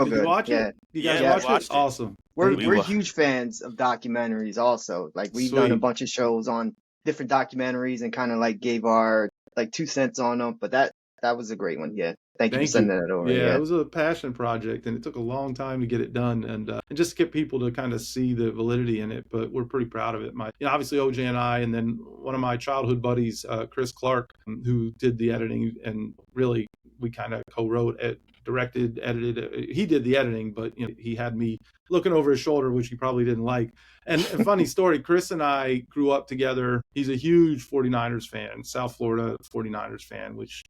So Did you good. watch it? Yeah. You guys Yeah, we watched it? watched it. Awesome. We're We we're wa- huge fans of documentaries also. Like we've done a Sweet. bunch of shows on different documentaries and kind of like gave our like 2 cents on them. But that was a great one. Yeah. Thank you for Thank sending you. that over. Yeah, it Yeah. was a passion project, and it took a long time to get it done, and just get people to kind of see the validity in it. But we're pretty proud of it. Obviously OJ and I, and then one of my childhood buddies, Chris Clark, who did the editing, and really we kind of co-wrote it, directed, edited. He did the editing, but he had me looking over his shoulder, which he probably didn't like. And funny story, Chris and I grew up together. He's a huge 49ers fan, South Florida 49ers fan, which,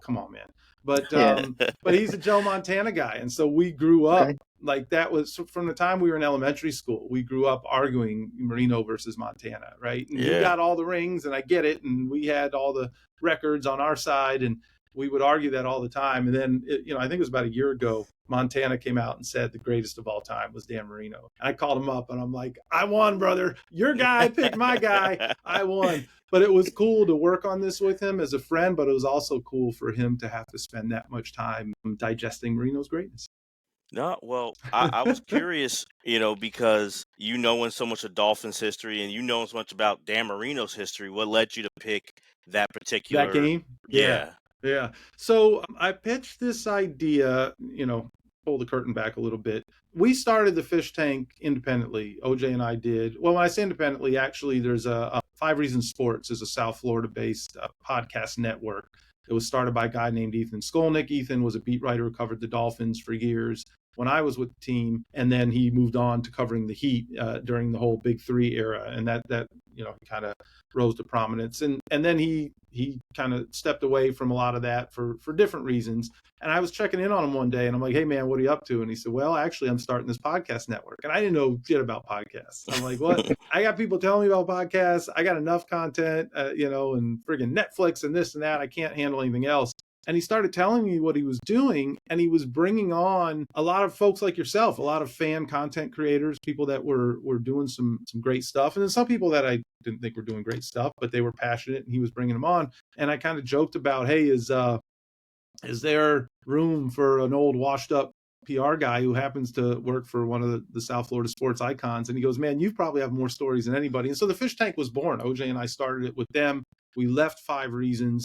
come on, man. But Yeah. but he's a Joe Montana guy. And so we grew up Okay. like that. Was from the time we were in elementary school. We grew up arguing Marino versus Montana, right? And he Yeah. got all the rings, and I get it. And we had all the records on our side, and we would argue that all the time. And then, I think it was about a year ago, Montana came out and said the greatest of all time was Dan Marino. And I called him up, and I'm like, I won, brother. Your guy picked my guy. I won. But it was cool to work on this with him as a friend, but it was also cool for him to have to spend that much time digesting Marino's greatness. No, well, I was curious, because knowing so much of Dolphins history and so much about Dan Marino's history, what led you to pick that particular That game? Yeah. Yeah. So I pitched this idea, pull the curtain back a little bit. We started the fish tank independently. OJ and I did. Well, when I say independently, actually, there's a 5 Reasons Sports is a South Florida-based podcast network. It was started by a guy named Ethan Skolnick. Ethan was a beat writer who covered the Dolphins for years when I was with the team, and then he moved on to covering the Heat during the whole Big Three era, and that kind of rose to prominence. And then he kind of stepped away from a lot of that for different reasons. And I was checking in on him one day, and I'm like, hey, man, what are you up to? And he said, well, actually, I'm starting this podcast network. And I didn't know shit about podcasts. I'm like, what? I got people telling me about podcasts. I got enough content, and friggin' Netflix and this and that. I can't handle anything else. And he started telling me what he was doing, and he was bringing on a lot of folks like yourself, a lot of fan content creators, people that were doing some great stuff. And then some people that I didn't think were doing great stuff, but they were passionate, and he was bringing them on. And I kind of joked about, hey, is there room for an old washed up PR guy who happens to work for one of the South Florida sports icons? And he goes, man, you probably have more stories than anybody. And so the fish tank was born. OJ and I started it with them. We left 5 Reasons.